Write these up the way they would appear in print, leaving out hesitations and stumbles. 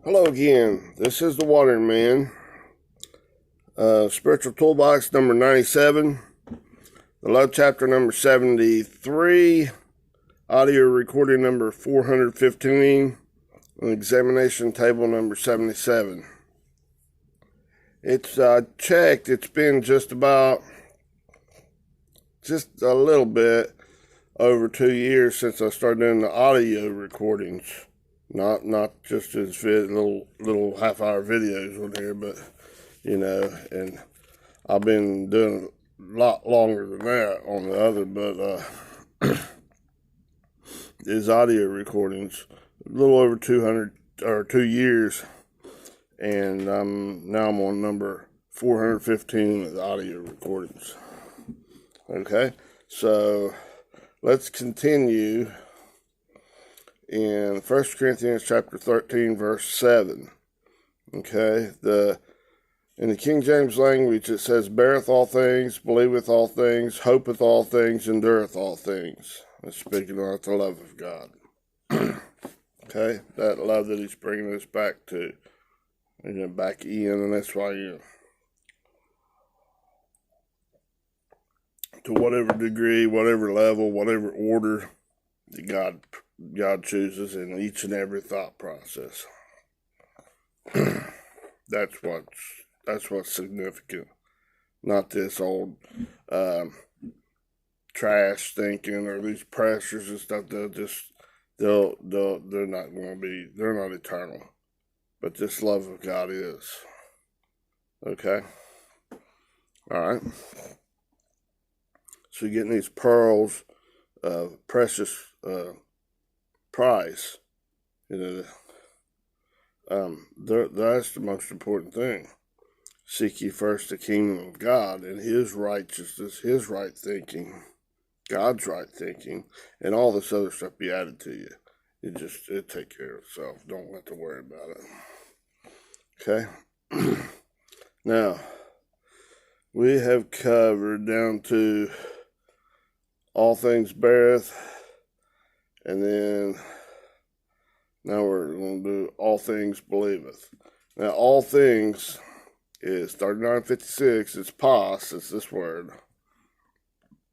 Hello again. This is the Watering Man. Spiritual Toolbox number 97. The Love Chapter number 73. Audio recording number 415. And Examination Table number 77. It's checked. It's been just a little bit over 2 years since I started doing the audio recordings. Not just as little half-hour videos on here, but, and I've been doing a lot longer than that on the other, but these audio recordings, a little over 200 or 2 years, and now I'm on number 415 of the audio recordings. Okay, so let's continue in 1 Corinthians chapter 13, verse 7. Okay, in the King James language, it says, beareth all things, believeth all things, hopeth all things, endureth all things. It's speaking about the love of God. Okay, that love that he's bringing us back to, back in, and that's why to whatever degree, whatever level, whatever order that God chooses in each and every thought process. That's what's significant. Not this old trash thinking or these pressures and stuff. They're not eternal. But this love of God is. Okay? Alright. So you're getting these pearls of precious price. That's the most important thing. Seek ye first the kingdom of God and his righteousness, his right thinking, God's right thinking, and all this other stuff be added to you. It take care of itself. Don't have to worry about it. Okay? Now, we have covered down to all things beareth, and then now we're going to do all things believeth. Now, all things is 3956. It's pos. It's this word.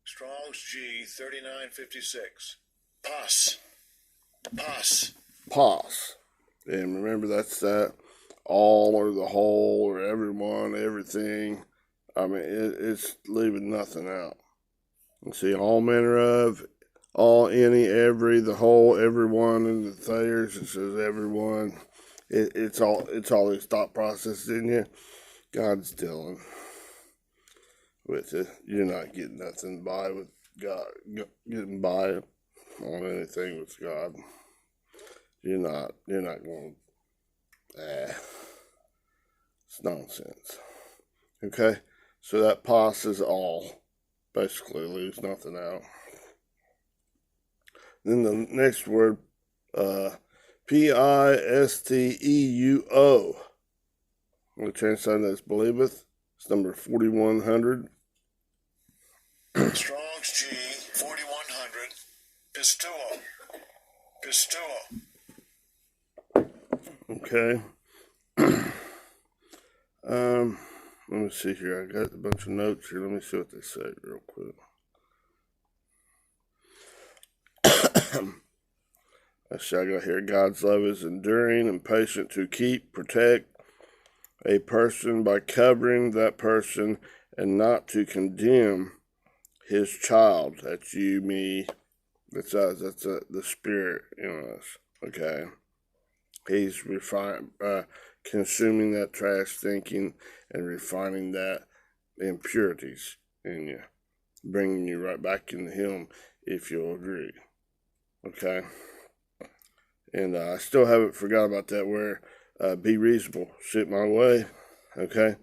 Strong's G 3956. Pos. Pos. Pos. And remember, that's that all or the whole or everyone, everything. I mean, it's leaving nothing out. You see, all manner of, all, any, every, the whole, everyone, and the Thayers, it says everyone. It's all these thought processes in you. God's dealing with it. You're not getting nothing by with God, getting by on anything with God. You're not going, it's nonsense. Okay? So that pos is all. Basically, leaves nothing out. Then the next word, Pisteuo. I'm going to translate that as believeth. It's number 4100. Strong's G 4100. Pisteuo. Okay. Let me see here. I got a bunch of notes here. Let me see what they say real quick. Let's see, I got here. God's love is enduring and patient to keep, protect a person by covering that person and not to condemn his child. That's you, me. That's us. That's the spirit in us. Okay. He's consuming that trash thinking and refining that impurities in you, bringing you right back into him if you'll agree. Okay? And I still haven't forgot about that where be reasonable, sit my way. Okay?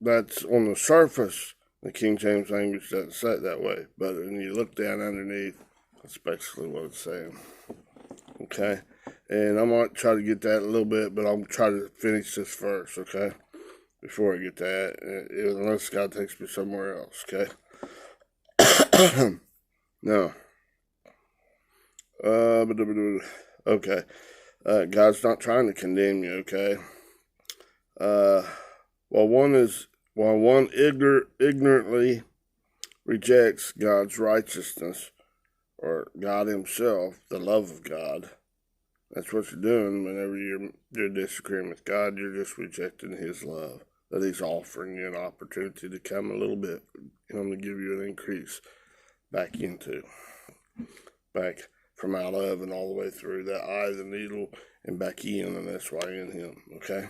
That's on the surface. The King James language doesn't say it that way, but when you look down underneath, that's basically what it's saying. Okay? And I might try to get that a little bit, but I'm trying to finish this first, okay? Before I get that, unless God takes me somewhere else, okay? No. Okay. God's not trying to condemn you, okay? While one ignorantly rejects God's righteousness or God Himself, the love of God, that's what you're doing whenever you're disagreeing with God. You're just rejecting His love that He's offering you an opportunity to come a little bit, to give you an increase back from out of and all the way through that eye of the needle and back in, and that's why in Him. Okay,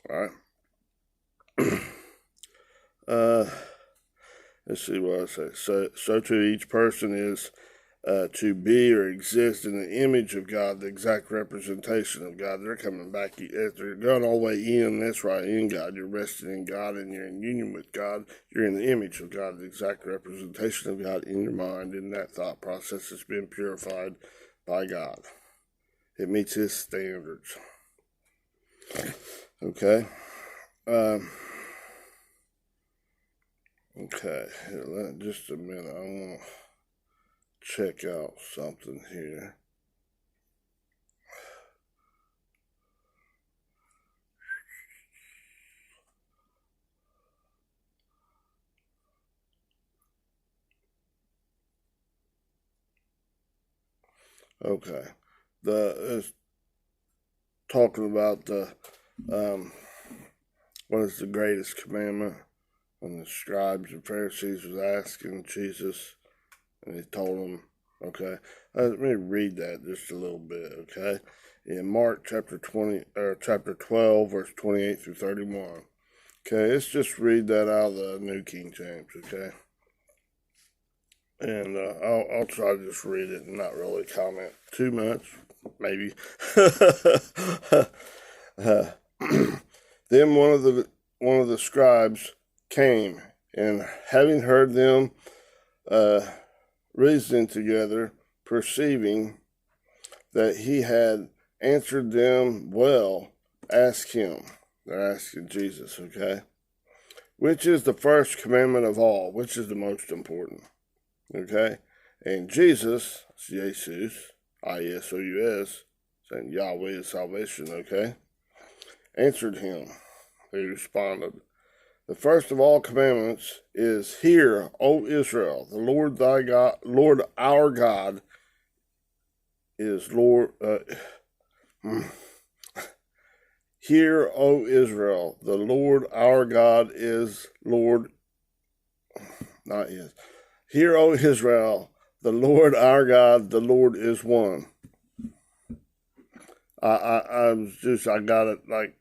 all right. Let's see what I say. So to each person is to be or exist in the image of God, the exact representation of God. They're coming back. They're going all the way in. That's right, in God. You're resting in God, and you're in union with God. You're in the image of God, the exact representation of God in your mind. In that thought process, it's been purified by God. It meets His standards. Okay. Okay. Just a minute. I want to check out something here. Okay. It's talking about what is the greatest commandment? And the scribes and Pharisees was asking Jesus, and He told them, okay, let me read that just a little bit, okay? In Mark chapter 12, verse 28 through 31. Okay, let's just read that out of the New King James, okay? And I'll try to just read it and not really comment too much, maybe. Then one of the scribes came, and having heard them reasoning together, perceiving that he had answered them well, asked him. They're asking Jesus, okay? Which is the first commandment of all? Which is the most important? Okay? And Jesus, I-S-O-U-S, saying Yahweh is salvation, okay? Answered him. He responded, the first of all commandments is, Hear, O Israel, the Lord thy God, Lord our God is Lord. Hear, O Israel, the Lord our God is Lord. Not is. Hear, O Israel, the Lord our God, the Lord is one. I got it like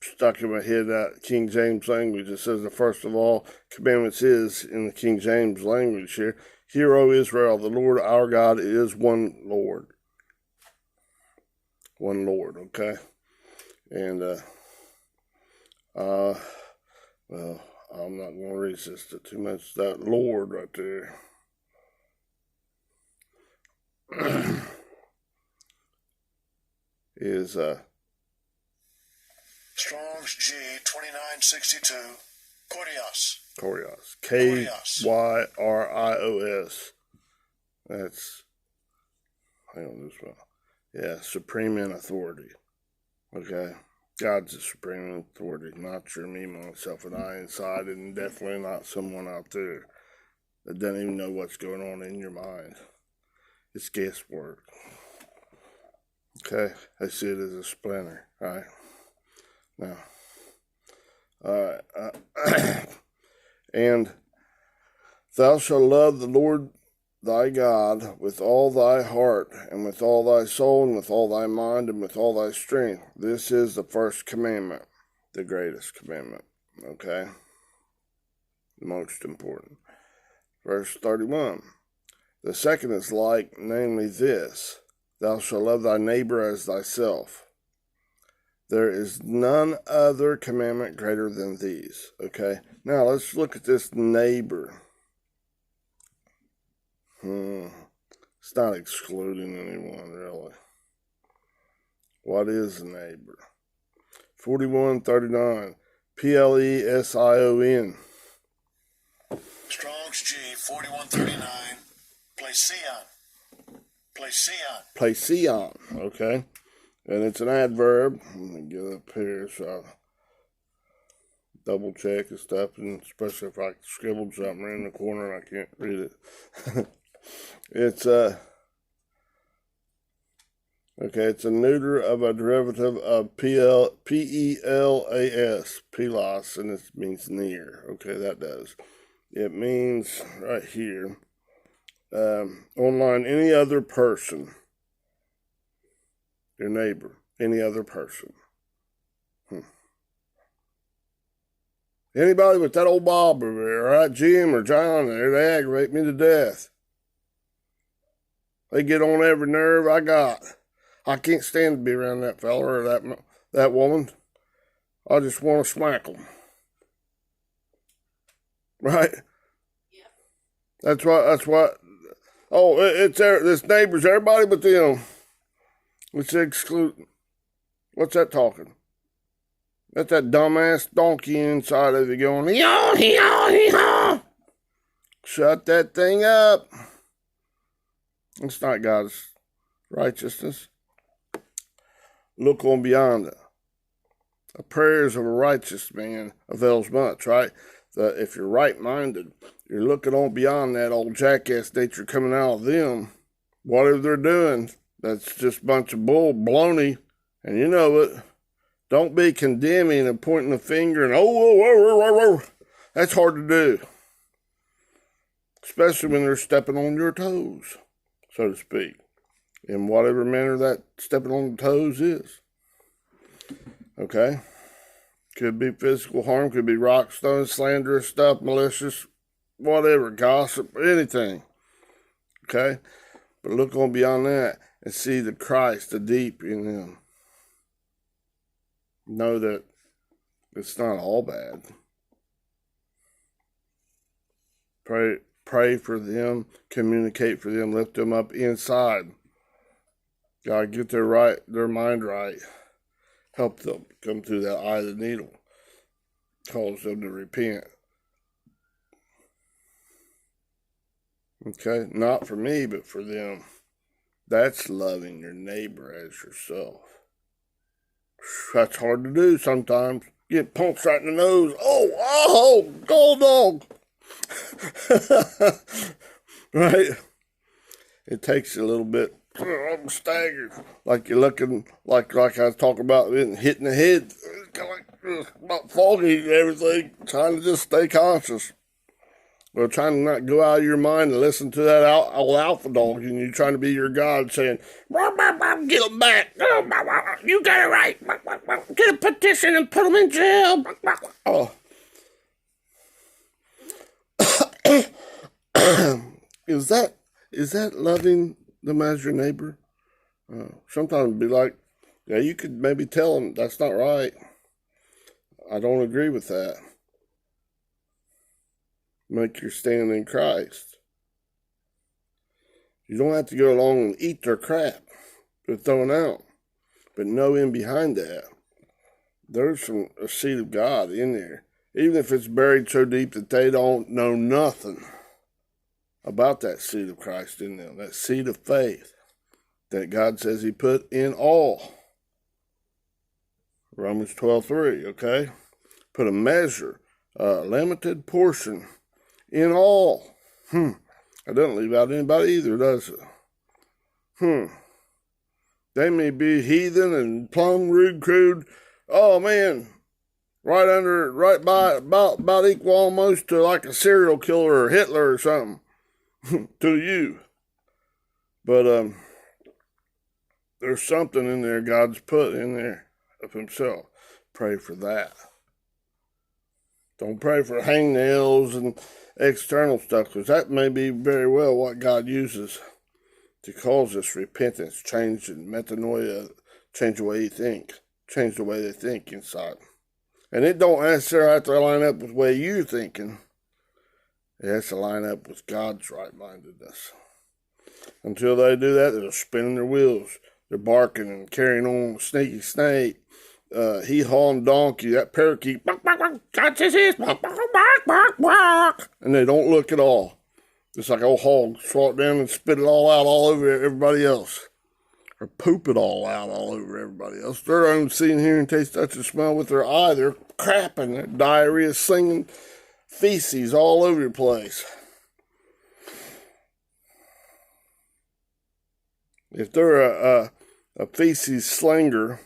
stuck in my head, that King James language. It says the first of all commandments is in the King James language here. Hear, O Israel, the Lord our God is one Lord. One Lord, okay? And, well, I'm not going to resist it too much. That Lord right there. is, Strong's G 2962. Kyrios. Kyrios. That's, hang on this one. Yeah, supreme in authority. Okay? God's the supreme in authority, not your me, myself, and I inside, and definitely not someone out there that doesn't even know what's going on in your mind. It's guesswork. Okay? I see it as a splinter, right? Now, and thou shalt love the Lord thy God with all thy heart, and with all thy soul, and with all thy mind, and with all thy strength. This is the first commandment, the greatest commandment, okay? The most important. Verse 31. The second is like, namely this, thou shalt love thy neighbor as thyself. There is none other commandment greater than these. Okay, now let's look at this neighbor. It's not excluding anyone, really. What is a neighbor? 4139. Plesion. Strong's G 4139. Plesion. Plesion, okay? And it's an adverb. Let me get up here so I double check and stuff, and especially if I scribbled something in the corner and I can't read it. It's okay, it's a neuter of a derivative of P-E-L-A-S, pelos, and it means near. Okay, that does. It means, right here, online, any other person, your neighbor, any other person. Anybody with that old Bob over there, all right, Jim or John there, they aggravate me to death. They get on every nerve I got. I can't stand to be around that fella or that woman. I just want to smack them. Right? Yep. That's what. Oh, it's there. This neighbor's everybody but them. Let's exclude. What's that talking? That's that dumbass donkey inside of you going, hee-haw, hee-haw, hee-haw. Shut that thing up. It's not God's righteousness. Look on beyond it. The prayers of a righteous man avails much, right? If you're right-minded, you're looking on beyond that old jackass nature coming out of them. Whatever they're doing, that's just a bunch of bull baloney, and you know it. Don't be condemning and pointing the finger and, that's hard to do. Especially when they're stepping on your toes, so to speak. In whatever manner that stepping on the toes is. Okay? Could be physical harm, could be rock, stone, slanderous stuff, malicious, whatever, gossip, anything. Okay? But look on beyond that and see the Christ, the deep in them. Know that it's not all bad. Pray for them, communicate for them, lift them up inside. God, get their mind right. Help them come through that eye of the needle. Cause them to repent. Okay? Not for me, but for them. That's loving your neighbor as yourself. That's hard to do sometimes. Get punched right in the nose. Oh, gold dog. Right? It takes a little bit. I'm staggered. Like you're looking, like I was talking about, hitting the head. Kind of like about foggy and everything. Trying to just stay conscious. Or trying to not go out of your mind and listen to that old alpha dog, and you're trying to be your God saying, get them back. You got it right. Get a petition and put them in jail. Oh. Is that loving them as your neighbor? Sometimes it'd be like, yeah, you could maybe tell them that's not right. I don't agree with that. Make your stand in Christ. You don't have to go along and eat their crap they're throwing out. But know in behind that, there's a seed of God in there. Even if it's buried so deep that they don't know nothing about that seed of Christ in them, that seed of faith that God says he put in all. Romans 12:3, okay? Put a measure, a limited portion in all. It doesn't leave out anybody either, does it? They may be heathen and plumb rude, crude. Oh man, right by, about equal almost to like a serial killer or Hitler or something to you. But there's something in there God's put in there of himself. Pray for that. Don't pray for hangnails and external stuff, because that may be very well what God uses to cause this repentance, change and metanoia, change the way you think, change the way they think inside. And it don't necessarily have to line up with the way you're thinking. It has to line up with God's right-mindedness. Until they do that, they're spinning their wheels. They're barking and carrying on, sneaky snake. Hee-hawing donkey, that parakeet, God says this, and they don't look at all. It's like old hog, swallow it down and spit it all out all over everybody else. or poop it all out all over everybody else. Their own seeing, hearing, taste, touch, and smell with their eye. They're crapping, they're diarrhea, singing feces all over the place. If they're a feces slinger,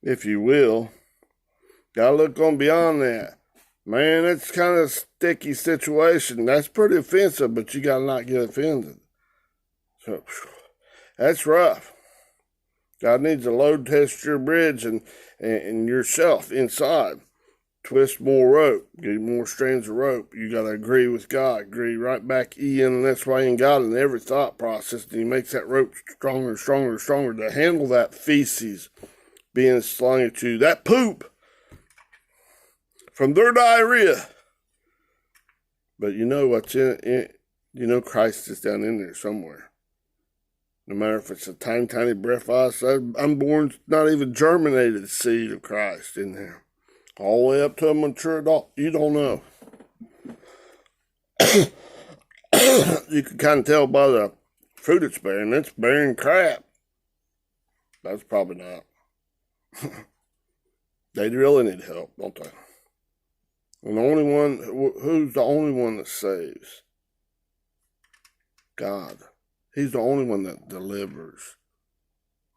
if you will, gotta look on beyond that. Man, it's kind of a sticky situation. That's pretty offensive, but you gotta not get offended. So, that's rough. God needs to load test your bridge and yourself inside. Twist more rope, get more strands of rope. You got to agree with God, agree right back in, and that's why in God in every thought process, and He makes that rope stronger and stronger and stronger to handle that feces being slung at you, that poop from their diarrhea. But you know what's in it? You know Christ is down in there somewhere. No matter if it's a tiny, tiny breath, unborn, not even germinated seed of Christ in there. All the way up to a mature adult, you don't know. You can kind of tell by the fruit it's bearing. It's bearing crap. That's probably not. They really need help, don't they? And the only one, who's the only one that saves? God. He's the only one that delivers.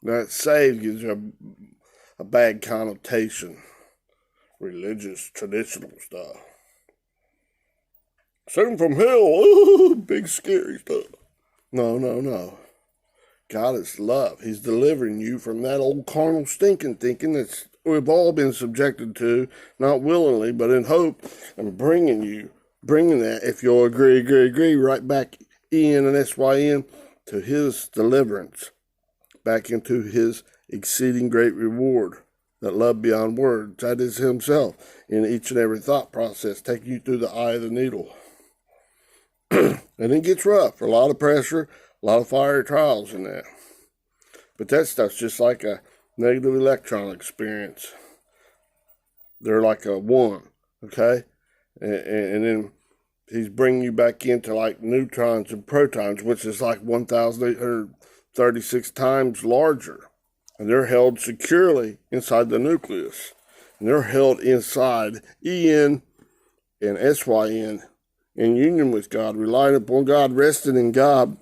That save gives you a bad connotation. Religious, traditional stuff. Sent from hell, ooh, big scary stuff. No. God is love. He's delivering you from that old carnal stinking thinking that we've all been subjected to, not willingly, but in hope, and bringing that, if you'll agree, right back in and SYN to His deliverance, back into His exceeding great reward. That love beyond words, that is Himself in each and every thought process, taking you through the eye of the needle. And it gets rough, a lot of pressure, a lot of fiery trials in that. But that stuff's just like a negative electron experience. They're like a one, okay? And then He's bringing you back into like neutrons and protons, which is like 1,836 times larger. And they're held securely inside the nucleus. And they're held inside EN and SYN in union with God, relying upon God, resting in God,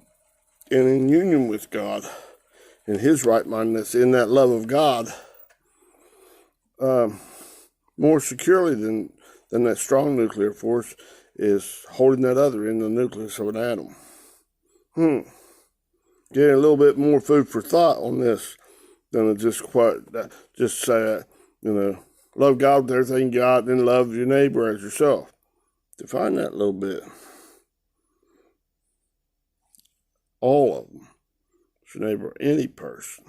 and in union with God, in His right-mindedness, in that love of God, more securely than that strong nuclear force is holding that other in the nucleus of an atom. Getting a little bit more food for thought on this. Than just say, love God with everything you got, and love your neighbor as yourself. Define that a little bit. All of them. It's your neighbor, any person.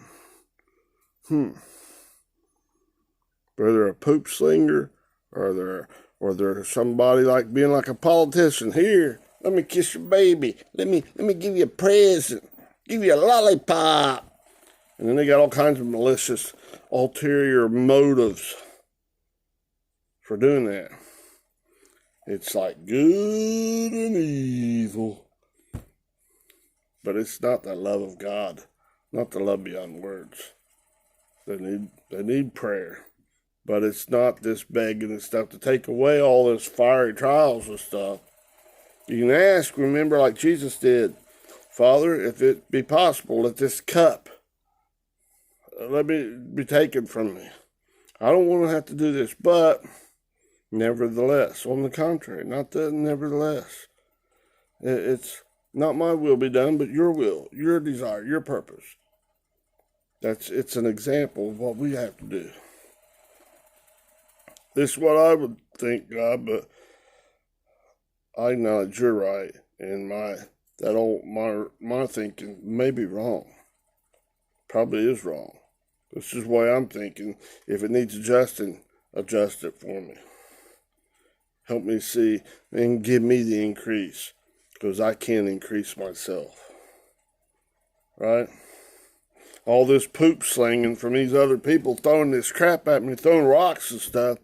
Whether a poop slinger, or they're somebody like being like a politician. Here, let me kiss your baby. Let me give you a present. Give you a lollipop. And then they got all kinds of malicious, ulterior motives for doing that. It's like good and evil. But it's not the love of God, not the love beyond words. They need prayer. But it's not this begging and stuff to take away all this fiery trials and stuff. You can ask, remember, like Jesus did, Father, if it be possible, let this cup let me be taken from me. I don't want to have to do this, but nevertheless, on the contrary, nevertheless. It's not my will be done, but your will, your desire, your purpose. It's an example of what we have to do. This is what I would think, God, but I acknowledge you're right, and my thinking may be wrong. Probably is wrong. This is why I'm thinking. If it needs adjusting, adjust it for me. Help me see and give me the increase, because I can't increase myself. Right? All this poop slinging from these other people throwing this crap at me, throwing rocks and stuff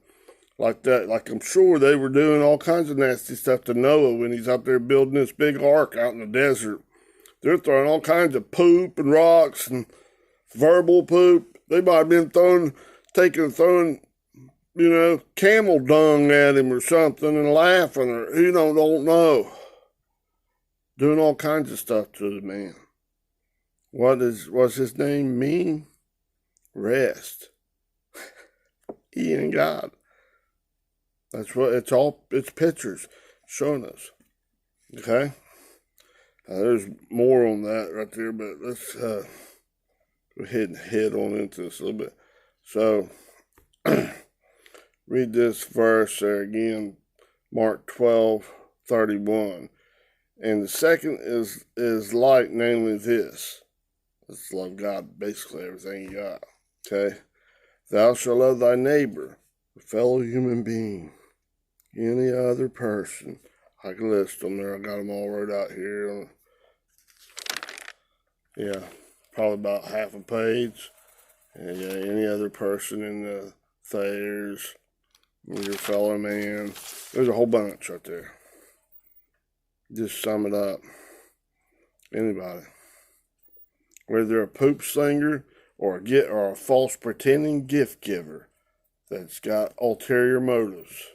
like that. Like I'm sure they were doing all kinds of nasty stuff to Noah when he's out there building this big ark out in the desert. They're throwing all kinds of poop and rocks and verbal poop. They might have been throwing, camel dung at him or something and laughing, or, don't know. Doing all kinds of stuff to the man. What's his name mean? Rest. He and God. That's what it's pictures showing us. Okay? There's more on that right there, but let's go ahead and head on into this a little bit. So, read this verse there again, Mark 12:31. And the second is like, namely this. Let's love God, basically everything you got. Okay? Thou shalt love thy neighbor, a fellow human being, any other person. I can list them there. I got them all wrote out here. Yeah, probably about half a page. And yeah, any other person in the Thayers, your fellow man. There's a whole bunch right there. Just sum it up. Anybody. Whether they're a poop slinger or a false pretending gift giver that's got ulterior motives,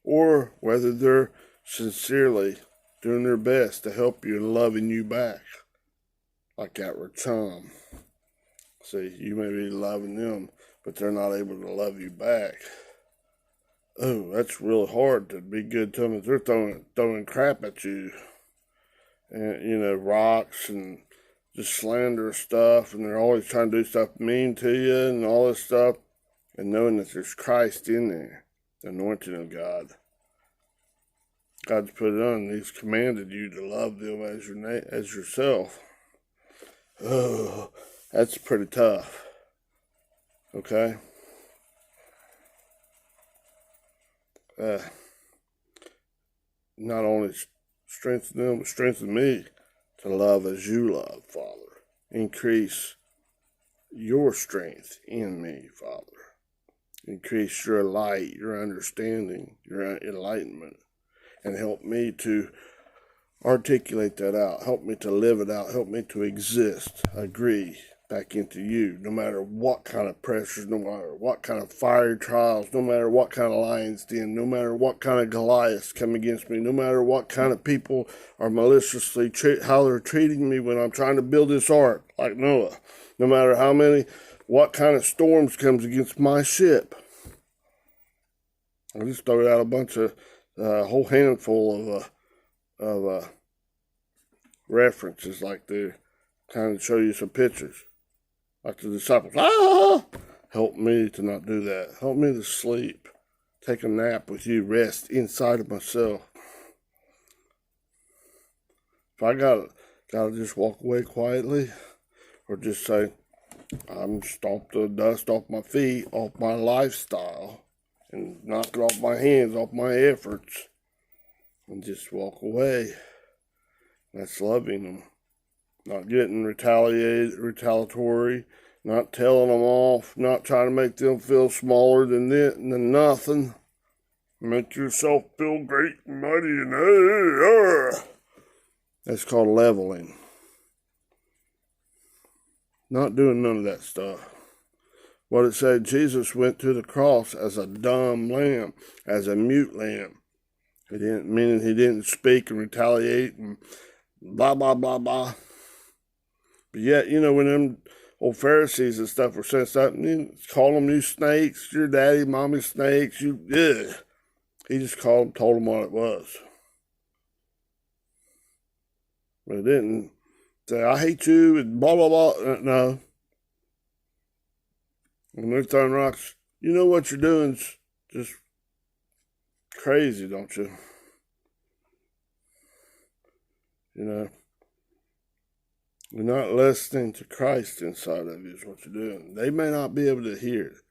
or whether they're sincerely doing their best to help you and loving you back, like that with Tom. See, you may be loving them, but they're not able to love you back. Oh, that's really hard to be good to them if they're throwing crap at you, and rocks and just slander stuff, and they're always trying to do stuff mean to you and all this stuff, and knowing that there's Christ in there, the anointing of God. God's put it on. He's commanded you to love them as yourself. Oh, that's pretty tough. Okay? Not only strengthen them, but strengthen me to love as you love, Father. Increase your strength in me, Father. Increase your light, your understanding, your enlightenment, and help me to articulate that out. Help me to live it out. Help me to exist, agree back into you, no matter what kind of pressures, no matter what kind of fiery trials, no matter what kind of lion's den, no matter what kind of Goliaths come against me, no matter what kind of people are maliciously how they're treating me when I'm trying to build this ark, like Noah, no matter what kind of storms comes against my ship. I just throw out a whole handful of references like to kind of show you some pictures. Like the disciples, help me to not do that. Help me to sleep. Take a nap with you. Rest inside of myself. If I gotta just walk away quietly, or just say, I'm stomp the dust off my feet, off my lifestyle, and knock it off my hands, off my efforts, and just walk away. That's loving them. Not getting retaliatory, not telling them off, not trying to make them feel smaller than nothing. Make yourself feel great and mighty and That's called leveling. Not doing none of that stuff. What it said, Jesus went to the cross as a dumb lamb, as a mute lamb. Meaning he didn't speak and retaliate and blah, blah, blah, blah. But yet, when them old Pharisees and stuff were saying stuff, call them you snakes, your daddy, mommy snakes, He just told them what it was. But it didn't say, I hate you, and blah, blah, blah. No. When they're throwing rocks, you know what you're doing's just crazy, don't you? You're not listening to Christ inside of you is what you're doing. They may not be able to hear it.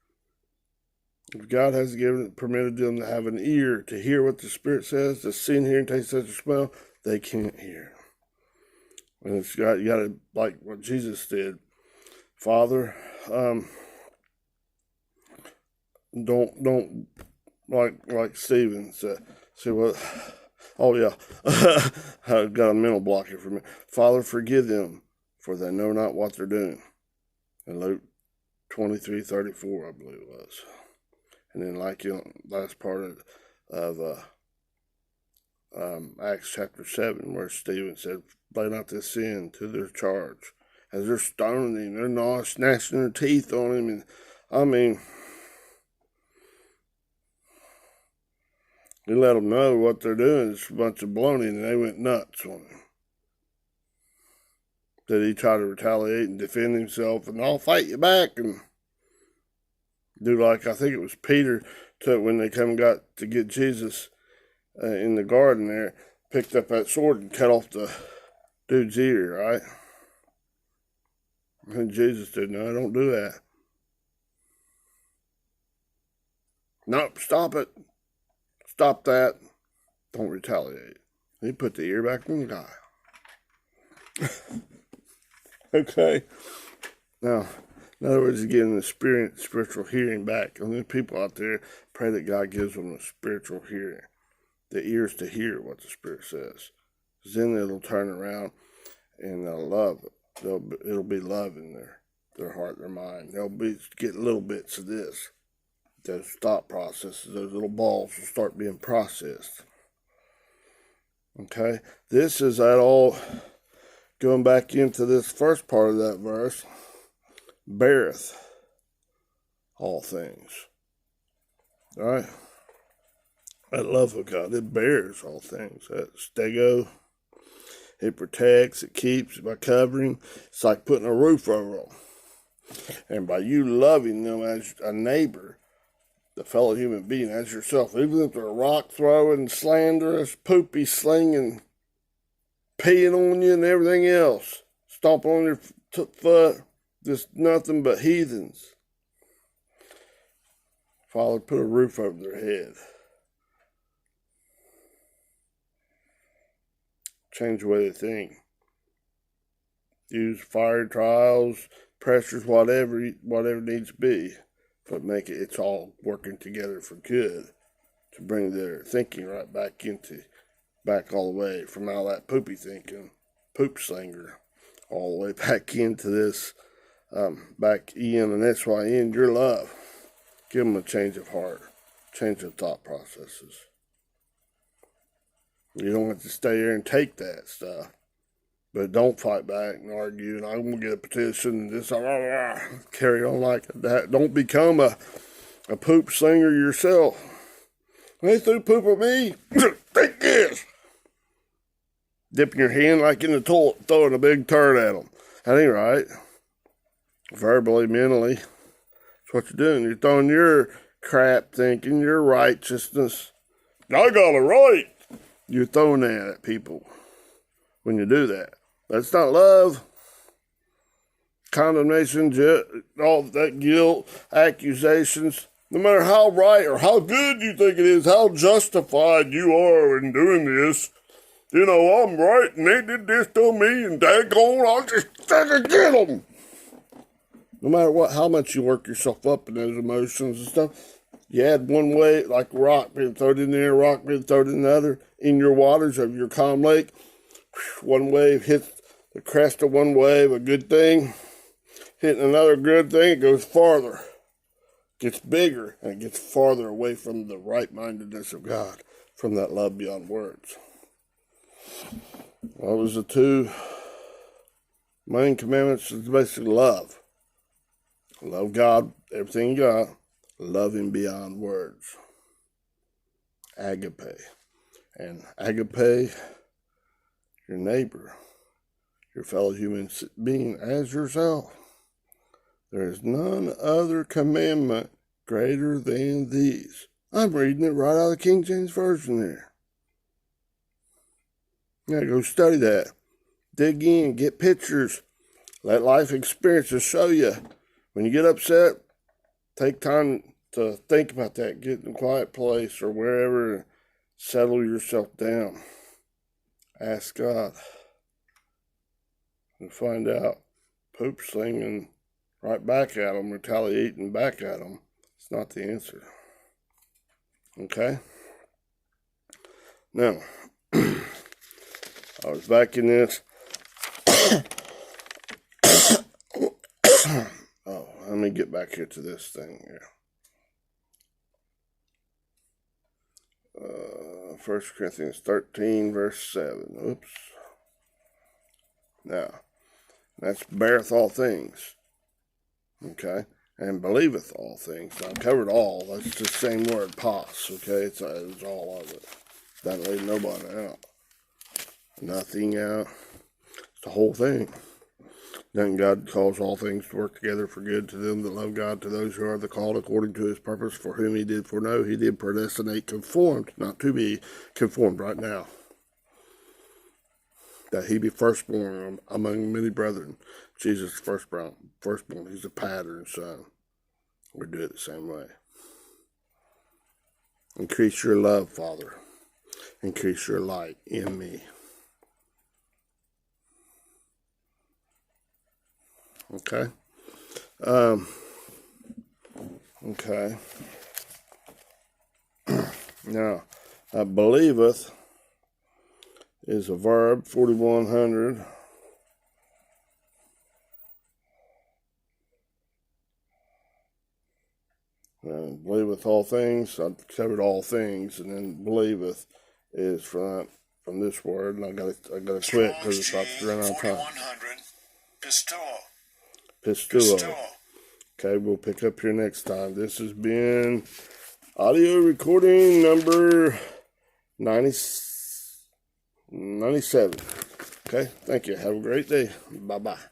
If God has permitted them to have an ear to hear what the Spirit says, to see and hear and taste such a smell, they can't hear. And you got to, like what Jesus did. Father, don't like Stephen said. See what? Oh yeah, I've got a mental block here for me. Father, forgive them, for they know not what they're doing. in Luke 23:34, I believe it was. And then like in the last part of Acts chapter 7, where Stephen said, lay not this sin to their charge. As they're stoning him, they're gnashing their teeth on him. And I mean, he let them know what they're doing is a bunch of baloney, and they went nuts on him. Did he try to retaliate and defend himself, and I'll fight you back, and do like, I think it was Peter took when they got to get Jesus in the garden there, picked up that sword and cut off the dude's ear, right? And Jesus did, no, don't do that. Nope, stop it. Stop that. Don't retaliate. He put the ear back on the guy. Okay. Now, in other words, getting the spiritual hearing back. And there's people out there, pray that God gives them a spiritual hearing. The ears to hear what the Spirit says. Because then it'll turn around and they'll love it. It'll be love in their heart, their mind. They'll get little bits of this. Those thought processes, those little balls will start being processed. Okay? This is at all, going back into this first part of that verse, beareth all things. All right? That love of God, it bears all things. That stego, it protects, it keeps by covering. It's like putting a roof over them. And by you loving them as a neighbor, the fellow human being, as yourself, even if they're rock throwing, slanderous, poopy slinging, peeing on you and everything else, stomping on your foot, just nothing but heathens. Father, put a roof over their head. Change the way they think. Use fire trials, pressures, whatever needs to be, but make it's all working together for good to bring their thinking right back all the way from all that poopy thinking, poop slinger, all the way back into this, back in and SYN, your love. Give them a change of heart, change of thought processes. You don't have to stay there and take that stuff. But don't fight back and argue, and I'm going to get a petition and this, carry on like that. Don't become a poop slinger yourself. They threw poop at me. Take this. Dipping your hand like in the toilet, throwing a big turd at them. That ain't right. Verbally, mentally. That's what you're doing. You're throwing your crap thinking, your righteousness. I got it right. You're throwing that at people when you do that. That's not love. Condemnation, all that guilt, accusations. No matter how right or how good you think it is, how justified you are in doing this. You know, I'm right and they did this to me and daggone, I'll just fucking get them. No matter how much you work yourself up in those emotions and stuff, you add one wave, like rock being thrown in there, rock being thrown in the other, in your waters of your calm lake. One wave hits the crest of one wave, a good thing. Hitting another good thing, it goes farther. Gets bigger, and it gets farther away from the right-mindedness of God, from that love beyond words. What was the two main commandments? It's basically love. Love God, everything you got. Love Him beyond words. Agape. And agape, your neighbor, your fellow human being as yourself. There is none other commandment greater than these. I'm reading it right out of the King James Version there. Yeah, go study that. Dig in, get pictures. Let life experiences show you. When you get upset, take time to think about that. Get in a quiet place or wherever and settle yourself down. Ask God. And find out. Poop slinging right back at them, retaliating back at them. It's not the answer. Okay? Now, I was back in this. me get back here to this thing here. 1 Corinthians 13, verse 7. Oops. Now, that's beareth all things. Okay? And believeth all things. Now, I've covered all. That's the same word, pos. Okay? It's all of it. Doesn't leave nobody out. Nothing out. It's the whole thing. Then God calls all things to work together for good to them that love God, to those who are the called according to his purpose, for whom he did foreknow, he did predestinate, conformed, not to be conformed right now, that he be firstborn among many brethren. Jesus is firstborn. He's a pattern son. We do it the same way. Increase your love, Father. Increase your light in me. Okay? Okay. Now, believeth is a verb, 4100. Believeth all things. I've covered all things, and then believeth is from this word, and I gotta quit because it's about to run out of time. Pistuo. Okay, we'll pick up here next time. This has been audio recording number 97. Okay, thank you. Have a great day. Bye-bye.